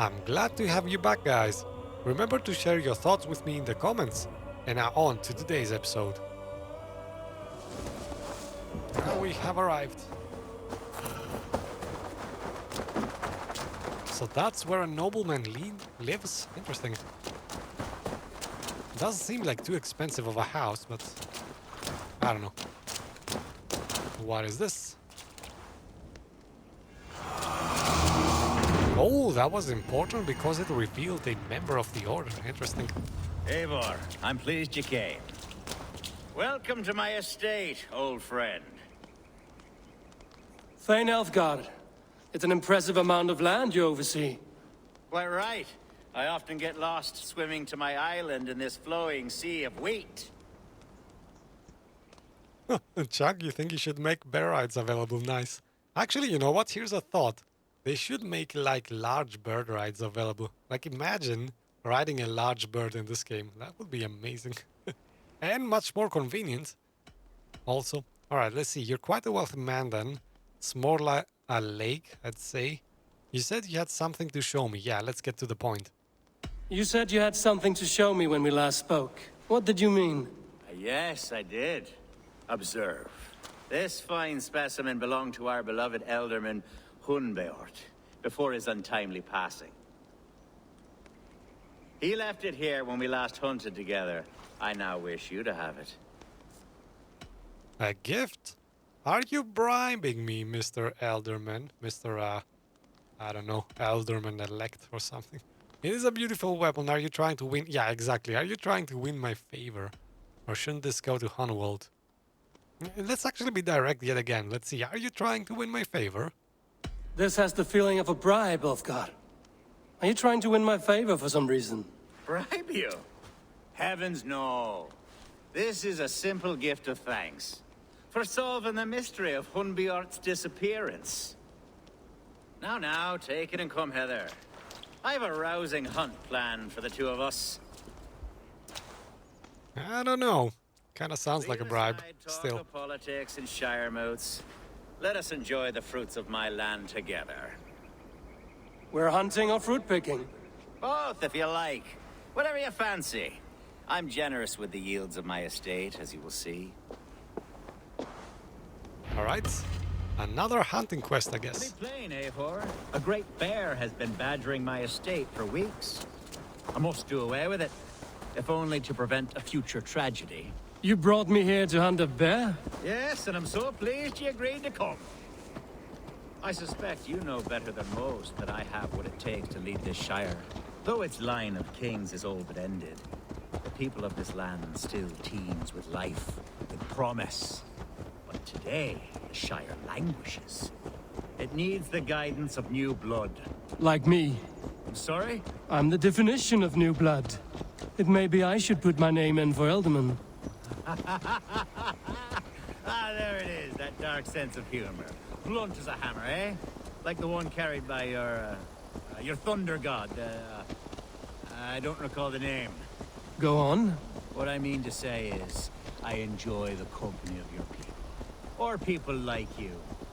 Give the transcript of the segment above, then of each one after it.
I'm glad to have you back, guys. Remember to share your thoughts with me in the comments. And now on to today's episode. Now we have arrived. So that's where a nobleman lives? Interesting. Doesn't seem like too expensive of a house, but I don't know. What is this? Oh, that was important because it revealed a member of the order. Interesting. Eivor, I'm pleased you came. Welcome to my estate, old friend. Thegn Elfgard. It's an impressive amount of land you oversee. Quite right. I often get lost swimming to my island in this flowing sea of wheat. Chuck, you think you should make bear rides available? Nice. Actually, you know what? Here's a thought. They should make like large bird rides available. Like imagine riding a large bird in this game. That would be amazing. And much more convenient. Also. Alright, let's see. You're quite a wealthy man then. It's more like a lake, I'd say. You said you had something to show me. Yeah, let's get to the point. You said you had something to show me when we last spoke. What did you mean? Yes, I did. Observe. This fine specimen belonged to our beloved elderman Hunbeort before his untimely passing. He left it here when we last hunted together. I now wish you to have it. A gift? Are you bribing me, Mr. Elderman? Mr. I don't know, Elderman-elect or something. It is a beautiful weapon. Are you trying to win? Yeah, exactly. Are you trying to win my favor? Or shouldn't this go to Hunwald? Let's actually be direct yet again. Let's see. Are you trying to win my favor? This has the feeling of a bribe, Ulfgar. Are you trying to win my favor for some reason? Bribe you? Heavens no. This is a simple gift of thanks for solving the mystery of Hunbeort's disappearance. Now, take it and come hither. I have a rousing hunt planned for the two of us. I don't know. Kind of sounds like a bribe. Talk Still. of politics and shire moats. Let us enjoy the fruits of my land together. We're hunting or fruit picking? Both, if you like. Whatever you fancy. I'm generous with the yields of my estate, as you will see. Alright. Another hunting quest, I guess. To be plain, Eivor, a great bear has been badgering my estate for weeks. I must do away with it, if only to prevent a future tragedy. You brought me here to hunt a bear? Yes, and I'm so pleased you agreed to come. I suspect you know better than most that I have what it takes to lead this shire. Though its line of kings is all but ended, the people of this land still teems with life, with promise. But today, the shire languishes. It needs the guidance of new blood. Like me. I'm sorry? I'm the definition of new blood. It may be I should put my name in for Elderman. There it is, that dark sense of humor. Blunt as a hammer, eh? Like the one carried by your thunder god. I don't recall the name. Go on. What I mean to say is, I enjoy the company of your people. Or people like you.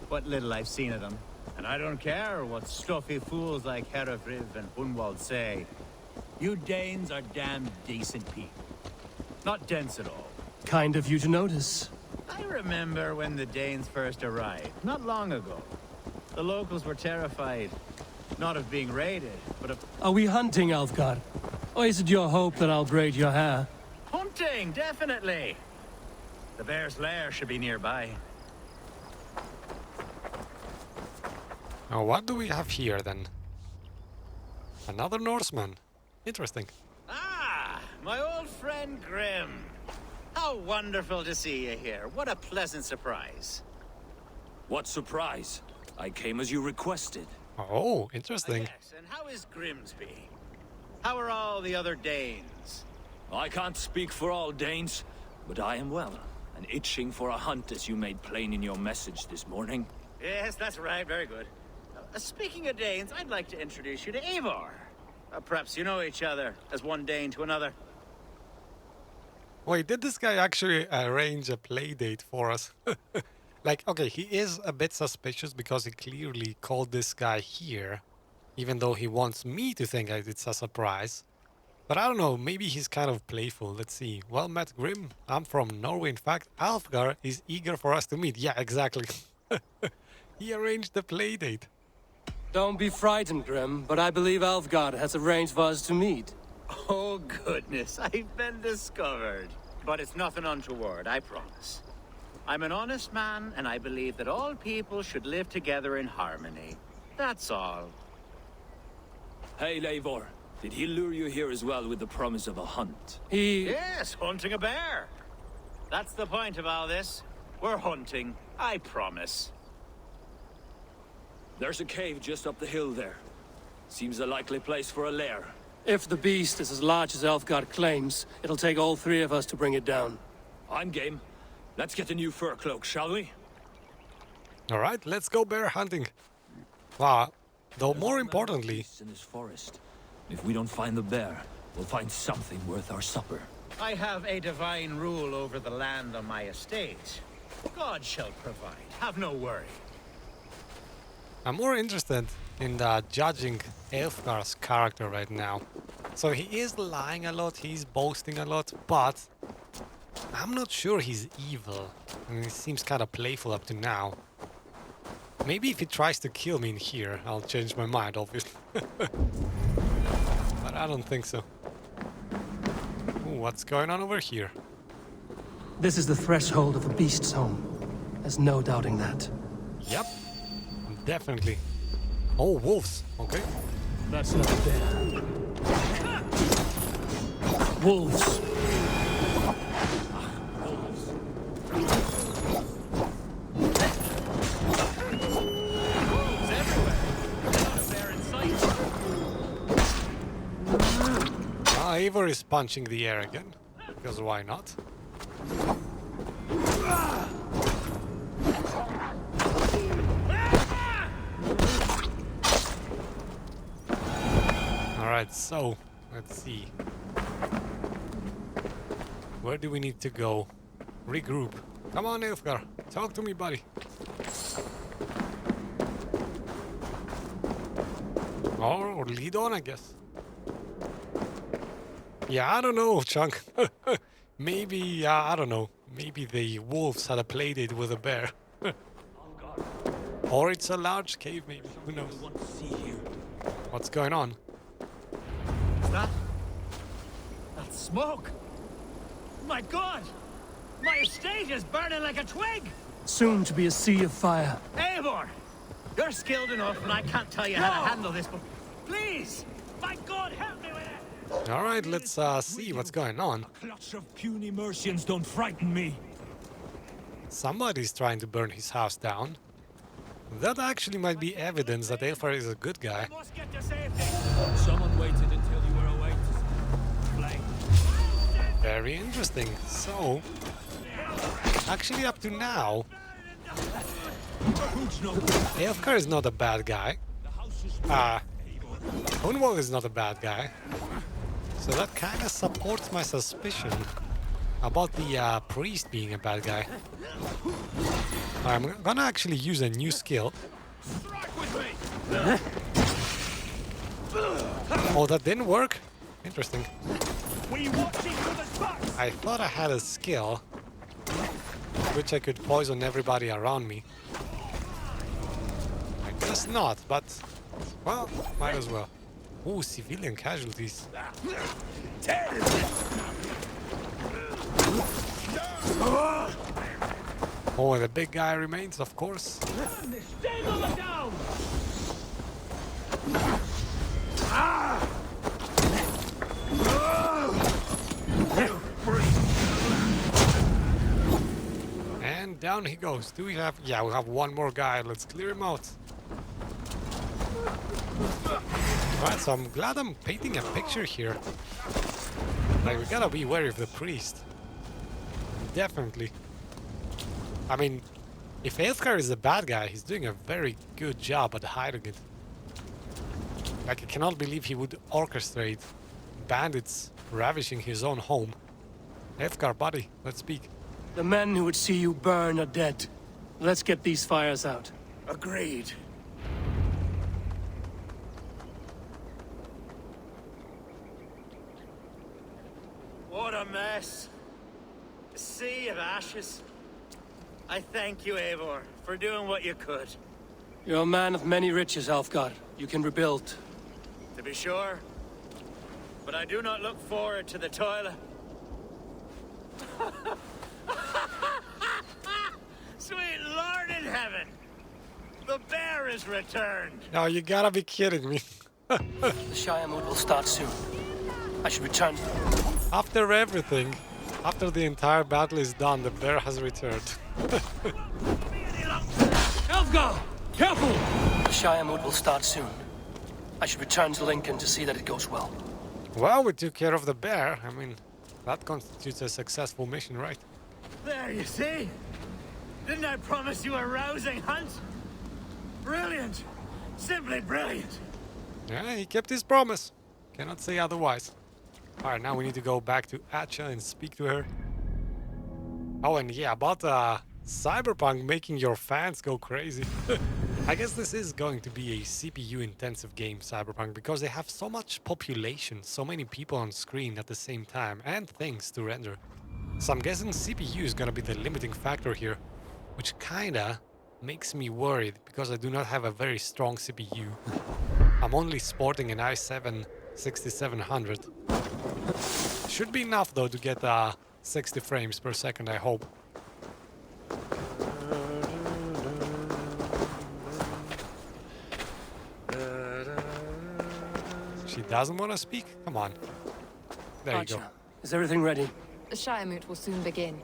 What little I've seen of them. And I don't care what stuffy fools like Herefriv and Hunwald say. You Danes are damn decent people. Not dense at all. Kind of you to notice. I remember when the Danes first arrived, not long ago. The locals were terrified, not of being raided, but of... Are we hunting, Elfgar? Or is it your hope that I'll braid your hair? Hunting, definitely! The bear's lair should be nearby. Now, what do we have here then? Another Norseman. Interesting. Ah, my old friend Grim. How wonderful to see you here. What a pleasant surprise. What surprise? I came as you requested. Oh, interesting. Yes, and how is Grimsby? How are all the other Danes? I can't speak for all Danes, but I am well, and itching for a hunt as you made plain in your message this morning. Yes, that's right. Very good. Speaking of Danes, I'd like to introduce you to Eivor. Perhaps you know each other as one Dane to another. Wait, did this guy actually arrange a play date for us? Like, okay, he is a bit suspicious because he clearly called this guy here Even though he wants me to think it's a surprise. But I don't know, maybe he's kind of playful. Let's see. Well met, Grim. I'm from Norway, in fact. Alfgar is eager for us to meet. Yeah, exactly. He arranged the playdate. Don't be frightened, Grim, but I believe Alfgard has arranged for us to meet. Oh, goodness, I've been discovered. But it's nothing untoward, I promise. I'm an honest man, and I believe that all people should live together in harmony. That's all. Hey, Eivor. Did he lure you here as well with the promise of a hunt? Yes, hunting a bear. That's the point of all this. We're hunting, I promise. There's a cave just up the hill there. Seems a likely place for a lair. If the beast is as large as Alfgard claims, it'll take all three of us to bring it down. I'm game. Let's get a new fur cloak, shall we? All right, let's go bear hunting. Wow. Though There's more a man importantly, beast in this forest. If we don't find the bear, we'll find something worth our supper. I have a divine rule over the land on my estate. God shall provide. Have no worry. I'm more interested in judging Elfgar's character right now. So he is lying a lot, he's boasting a lot, but I'm not sure he's evil. I mean, he seems kind of playful up to now. Maybe if he tries to kill me in here, I'll change my mind, obviously. But I don't think so. Ooh, what's going on over here? This is the threshold of a beast's home. There's no doubting that. Yep, definitely. Oh, wolves. Okay. That's not a bear. Wolves. Eivor is punching the air again, because why not? Alright, so, let's see. Where do we need to go? Regroup. Come on, Elfgar. Talk to me, buddy. Or lead on, I guess. Yeah, I don't know, Chunk. Maybe, I don't know. Maybe the wolves had a playdate with a bear. Or it's a large cave, maybe. Who knows? What's going on? Is that? That's smoke! My God! My estate is burning like a twig! Soon to be a sea of fire. Eivor! You're skilled enough, and I can't tell you how to handle this, but please! My God, help me with it! Alright, let's see what's going on. A clutch of puny Mercians don't frighten me. Somebody's trying to burn his house down. That actually might be evidence that Eivor is a good guy. I must get to safety! Someone waited until you were awake to flame. Very interesting. So, actually up to now, Eivor is not a bad guy. Hunwald is not a bad guy. So that kind of supports my suspicion about the priest being a bad guy. I'm gonna actually use a new skill. Oh, that didn't work? Interesting. I thought I had a skill which I could poison everybody around me. I guess not, but well, might as well. Ooh, civilian casualties. Oh, and the big guy remains, of course. And down he goes. Do we have... Yeah, we have one more guy. Let's clear him out. Right, so I'm glad I'm painting a picture here. Like, we gotta be wary of the priest. Definitely. I mean, if Eivor is a bad guy, he's doing a very good job at hiding it. Like, I cannot believe he would orchestrate bandits ravishing his own home. Eivor, buddy, let's speak. The men who would see you burn are dead. Let's get these fires out. Agreed. What a mess. A sea of ashes. I thank you, Eivor, for doing what you could. You're a man of many riches, Alfgar. You can rebuild. To be sure. But I do not look forward to the toil. Sweet Lord in heaven! The bear is returned! No, you gotta be kidding me. The Shire mood will start soon. I should return. After everything, after the entire battle is done, the bear has returned. Alfgar! Careful! The Shire mood will start soon. I should return to Lincoln to see that it goes well. Well, we took care of the bear. I mean, that constitutes a successful mission, right? There, you see? Didn't I promise you a rousing hunt? Brilliant! Simply brilliant! Yeah, he kept his promise. Cannot say otherwise. Alright, now we need to go back to Acha and speak to her. Oh, and yeah, about Cyberpunk making your fans go crazy. I guess this is going to be a CPU-intensive game, Cyberpunk, because they have so much population, so many people on screen at the same time, and things to render. So I'm guessing CPU is gonna be the limiting factor here, which kinda makes me worried, because I do not have a very strong CPU. I'm only sporting an i7 6700. Should be enough, though, to get 60 frames per second, I hope. She doesn't want to speak? Come on. There you go. Archer, is everything ready? The Shire moot will soon begin.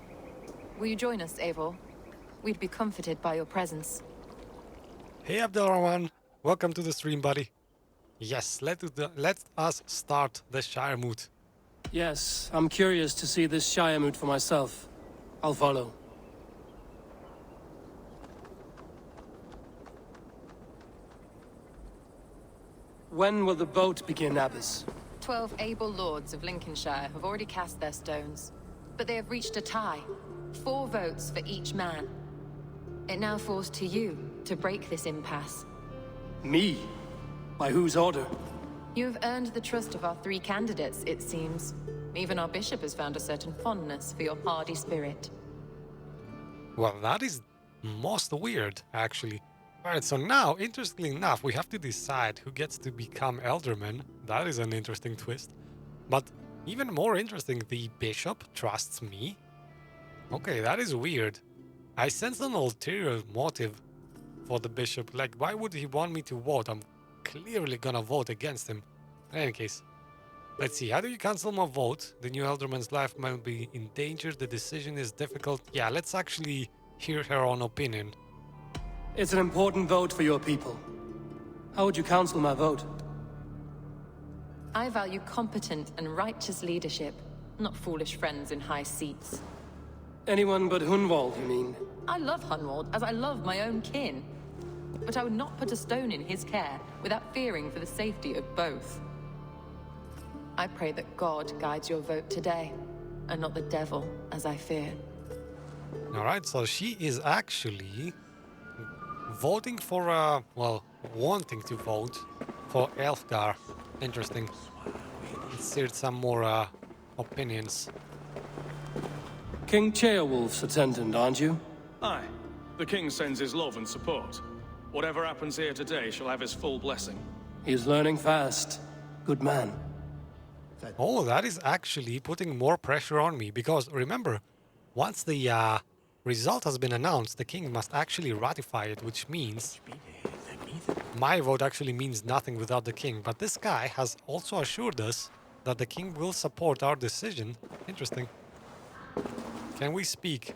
Will you join us, Eivor? We'd be comforted by your presence. Hey Abdelrahman, welcome to the stream, buddy. Yes, let us start the Shire moot. Yes, I'm curious to see this Shire moot for myself. I'll follow. When will the vote begin, Abbess? 12 able lords of Lincolnshire have already cast their stones, but they have reached a tie. 4 votes for each man. It now falls to you to break this impasse. Me? By whose order? You have earned the trust of our 3 candidates, it seems. Even our bishop has found a certain fondness for your hardy spirit. Well, that is most weird, actually. Alright, so now, interestingly enough, we have to decide who gets to become Elderman. That is an interesting twist. But even more interesting, the bishop trusts me? Okay, that is weird. I sense an ulterior motive for the bishop. Like, why would he want me to vote? I'm clearly gonna vote against him. In any case, let's see. How do you cancel my vote? The new Elderman's life might be in danger. The decision is difficult. Yeah, let's actually hear her own opinion. It's an important vote for your people. How would you counsel my vote? I value competent and righteous leadership, not foolish friends in high seats. Anyone but Hunwald, you mean? I love Hunwald as I love my own kin. But I would not put a stone in his care without fearing for the safety of both. I pray that God guides your vote today, and not the devil, as I fear. Alright, so she is actually voting for, well, wanting to vote for Elfgar. Interesting. Let's hear some more opinions. King Ceolwulf's attendant, aren't you? Aye. The king sends his love and support. Whatever happens here today shall have his full blessing. He's learning fast. Good man. Oh, that is actually putting more pressure on me, because remember, once the result has been announced, the king must actually ratify it, which means my vote actually means nothing without the king. But this guy has also assured us that the king will support our decision. Interesting. Can we speak?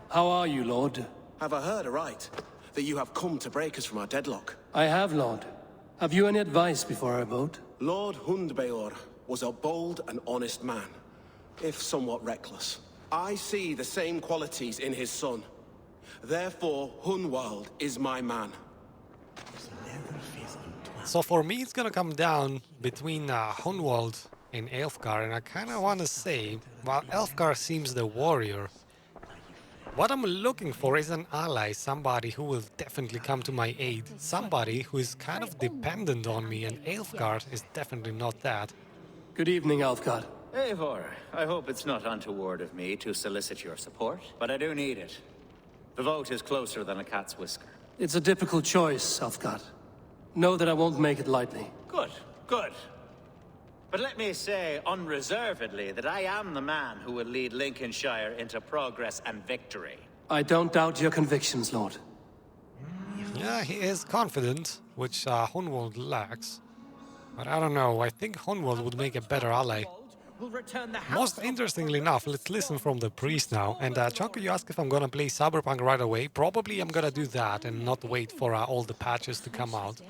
How are you, Lord? Have I heard aright that you have come to break us from our deadlock? I have, Lord. Have you any advice before I vote? Lord Hundbeor was a bold and honest man, if somewhat reckless. I see the same qualities in his son. Therefore, Hunwald is my man. So for me, it's gonna come down between Hunwald and Elfgar, and I kind of want to say, while Elfgar seems the warrior, what I'm looking for is an ally, somebody who will definitely come to my aid, somebody who is kind of dependent on me, and Elfgar is definitely not that. Good evening, Alfgar. Eivor, I hope it's not untoward of me to solicit your support, but I do need it. The vote is closer than a cat's whisker. It's a difficult choice, Alfgard. Know that I won't make it lightly. Good, good. But let me say unreservedly that I am the man who will lead Lincolnshire into progress and victory. I don't doubt your convictions, Lord. Yeah, he is confident, which Hunwald lacks. But I don't know, I think Hunwald would make a better ally. Most interestingly enough, let's listen from the priest now. And Chunky, you ask if I'm gonna play Cyberpunk right away. Probably I'm gonna do that and not wait for all the patches to come out.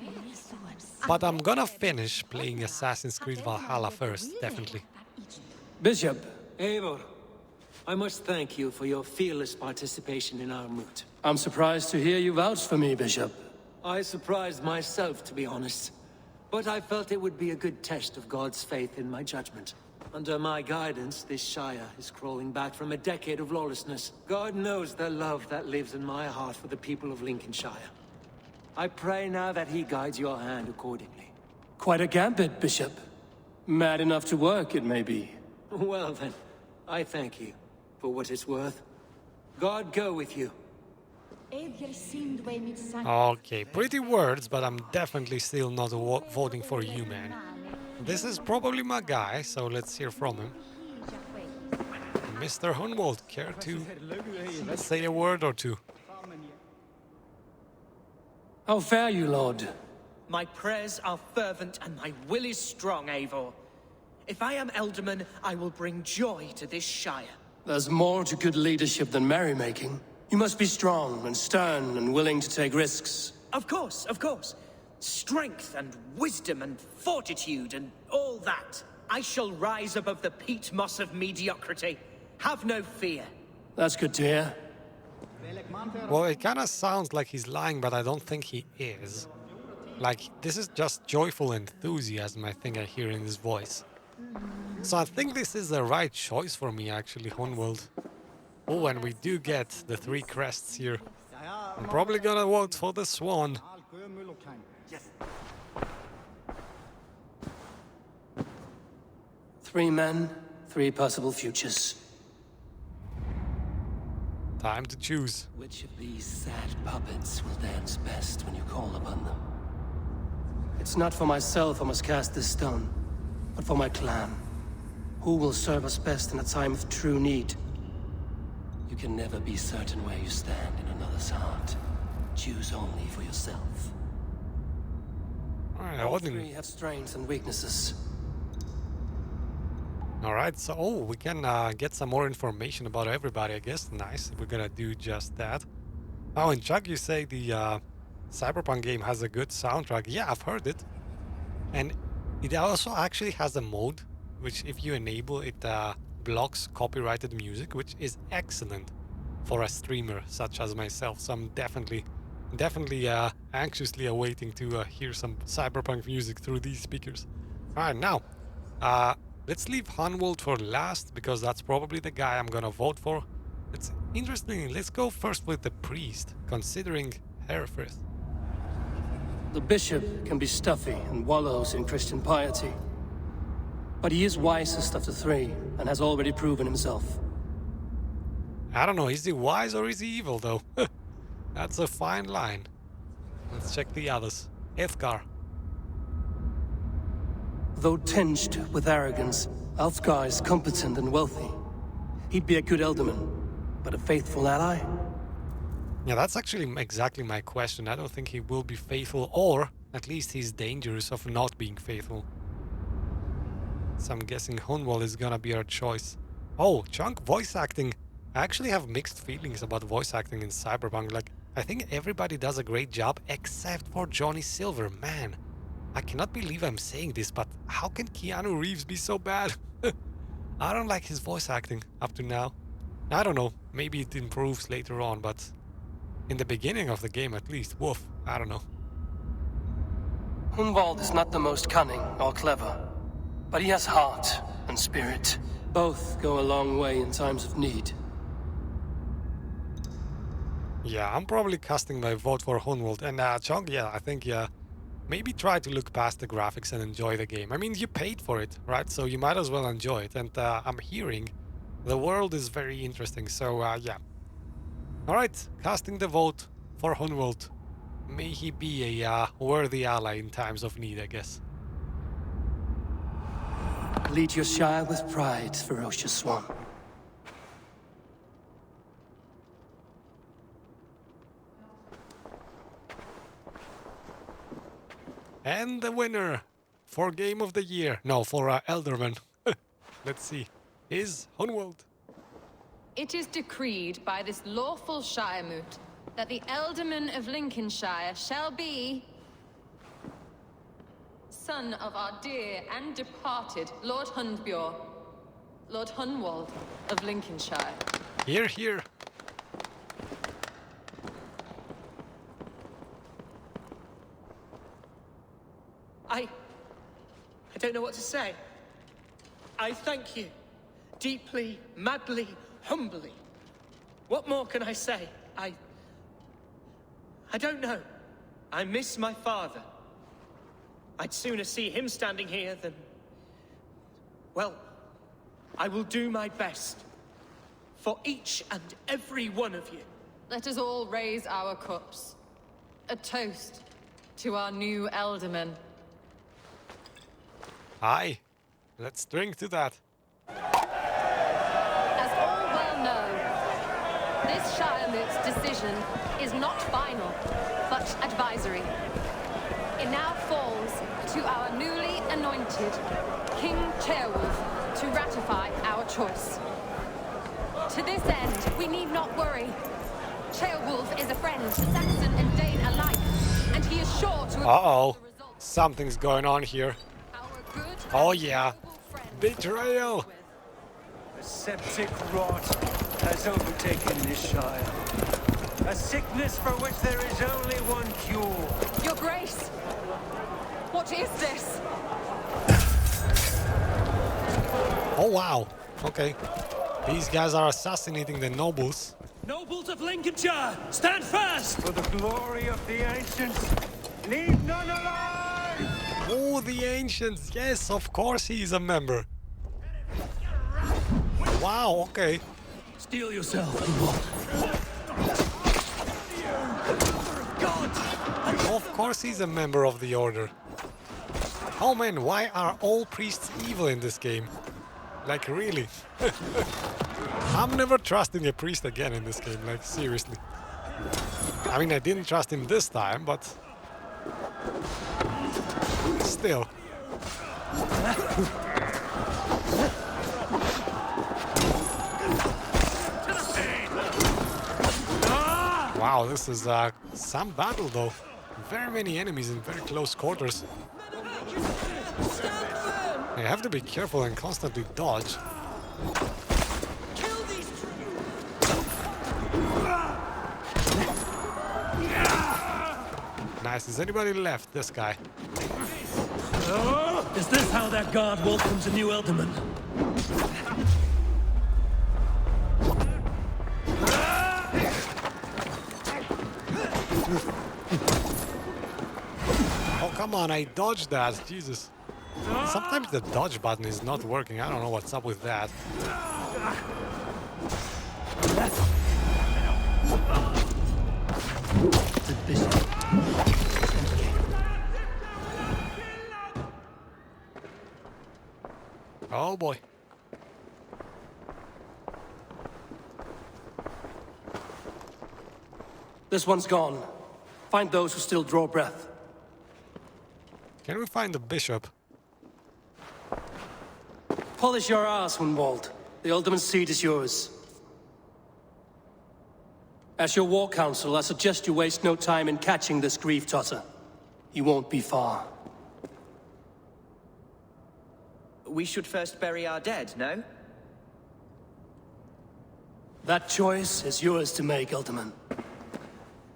But I'm gonna finish playing Assassin's Creed Valhalla first, definitely. Bishop, Eivor, I must thank you for your fearless participation in our moot. I'm surprised to hear you vouch for me, Bishop. I surprised myself, to be honest. But I felt it would be a good test of God's faith in my judgment. Under my guidance, this Shire is crawling back from a decade of lawlessness. God knows the love that lives in my heart for the people of Lincolnshire. I pray now that he guides your hand accordingly. Quite a gambit, Bishop. Mad enough to work, it may be. Well then, I thank you for what it's worth. God go with you. Okay, pretty words, but I'm definitely still not voting for you, man. This is probably my guy, so let's hear from him. Mr. Hunwald, care to say a word or two? How fare you, Lord? My prayers are fervent and my will is strong, Eivor. If I am Elderman, I will bring joy to this Shire. There's more to good leadership than merrymaking. You must be strong and stern and willing to take risks. Of course, of course. Strength and wisdom and fortitude and all that. I shall rise above the peat moss of mediocrity. Have no fear. That's good to hear. Well, it kind of sounds like he's lying, but I don't think he is. Like, this is just joyful enthusiasm, I think I hear in his voice. So I think this is the right choice for me, actually, Hunwald. Oh, and we do get the 3 crests here. I'm probably gonna vote for the Swan. Three men, 3 possible futures. Time to choose. Which of these sad puppets will dance best when you call upon them? It's not for myself I must cast this stone, but for my clan. Who will serve us best in a time of true need? You can never be certain where you stand in another's heart. Choose only for yourself. All 3 have strengths and weaknesses. Alright, so we can get some more information about everybody, I guess. Nice, we're gonna do just that. Oh, and Chuck, you say the Cyberpunk game has a good soundtrack. Yeah, I've heard it. And it also actually has a mode, which if you enable it, blocks copyrighted music, which is excellent for a streamer such as myself. So I'm definitely anxiously awaiting to hear some Cyberpunk music through these speakers. Alright, now, let's leave Hunwald for last, because that's probably the guy I'm gonna vote for. It's interesting, let's go first with the priest, considering Hereford. The bishop can be stuffy and wallows in Christian piety. But he is wisest of the 3, and has already proven himself. I don't know, is he wise or is he evil, though? That's a fine line. Let's check the others. Eivor. Though tinged with arrogance, Alfgar is competent and wealthy. He'd be a good Elderman, but a faithful ally? Yeah, that's actually exactly my question. I don't think he will be faithful, or at least he's dangerous of not being faithful. So I'm guessing Hunwald is gonna be our choice. Oh, Chunk voice acting. I actually have mixed feelings about voice acting in Cyberpunk. Like, I think everybody does a great job except for Johnny Silver. Man, I cannot believe I'm saying this, but how can Keanu Reeves be so bad? I don't like his voice acting up to now. I don't know, maybe it improves later on, but in the beginning of the game at least, woof, I don't know. Hunwald is not the most cunning or clever, but he has heart and spirit. Both go a long way in times of need. Yeah, I'm probably casting my vote for Hunwald. And Chong, yeah, I think, yeah, maybe try to look past the graphics and enjoy the game. I mean, you paid for it, right? So you might as well enjoy it. And I'm hearing the world is very interesting. So yeah. All right, casting the vote for Hunwald. May he be a worthy ally in times of need, I guess. Lead your Shire with pride, ferocious one. And the winner for Game of the Year, no, for Elderman, let's see, is Hunwald. It is decreed by this lawful Shiremoot that the Elderman of Lincolnshire shall be son of our dear and departed Lord Hundbjorn, Lord Hunwald of Lincolnshire. Here, here. I don't know what to say. I thank you. Deeply, madly, humbly. What more can I say? I don't know. I miss my father. I'd sooner see him standing here than... Well, I will do my best. For each and every one of you. Let us all raise our cups. A toast to our new Elderman. Aye, let's drink to that. As all well know, this Shiremoot's decision is not final, but advisory. It now falls to our newly anointed King Ceolwulf to ratify our choice. To this end, we need not worry. Ceolwulf is a friend to Saxon and Dane alike, and he is sure to... Uh-oh, something's going on here. Good oh yeah, betrayal! A septic rot has overtaken this Shire. A sickness for which there is only one cure. Your Grace! What is this? Oh wow, okay. These guys are assassinating the nobles. Nobles of Lincolnshire, stand fast! For the glory of the ancients, leave none alive! Oh, the ancients, yes, of course he's a member. Wow, okay. Steel yourself, Of course he's a member of the order. Oh man, why are all priests evil in this game? Like, really? I'm never trusting a priest again in this game, like, seriously. I mean, I didn't trust him this time, but... still. Wow, this is some battle though. Very many enemies in very close quarters. You have to be careful and constantly dodge. Nice. Is anybody left? This guy. Is this how that guard welcomes a new Elderman? Oh, come on, I dodged that. Jesus. Sometimes the dodge button is not working. I don't know what's up with that. Oh boy. This one's gone. Find those who still draw breath. Can we find the bishop? Polish your ass, Hunwald. The Alderman's seat is yours. As your war council, I suggest you waste no time in catching this grief tosser. He won't be far. We should first bury our dead, no? That choice is yours to make, Alderman.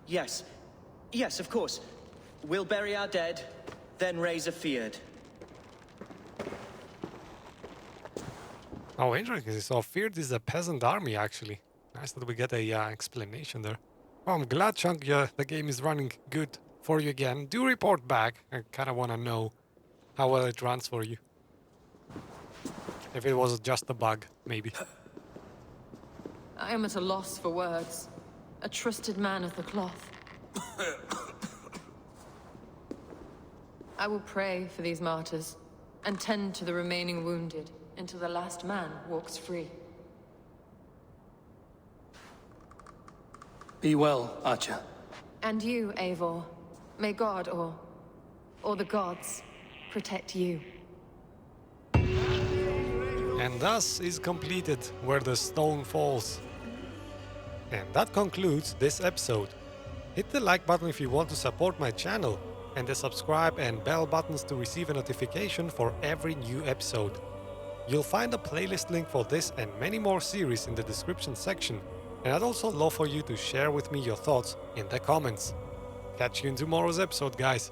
Yes. Yes, of course. We'll bury our dead, then raise a feared. Oh, interesting. So Feared is a peasant army, actually. Nice that we get a explanation there. Well, I'm glad, Chunk, the game is running good for you again. Do report back. I kind of want to know how well it runs for you. If it was just a bug, maybe. I am at a loss for words. A trusted man of the cloth. I will pray for these martyrs, and tend to the remaining wounded, until the last man walks free. Be well, Archer. And you, Eivor. May God, or the gods, protect you. And thus is completed Where the Stone Falls. And that concludes this episode. Hit the like button if you want to support my channel, and the subscribe and bell buttons to receive a notification for every new episode. You'll find a playlist link for this and many more series in the description section, and I'd also love for you to share with me your thoughts in the comments. Catch you in tomorrow's episode, guys.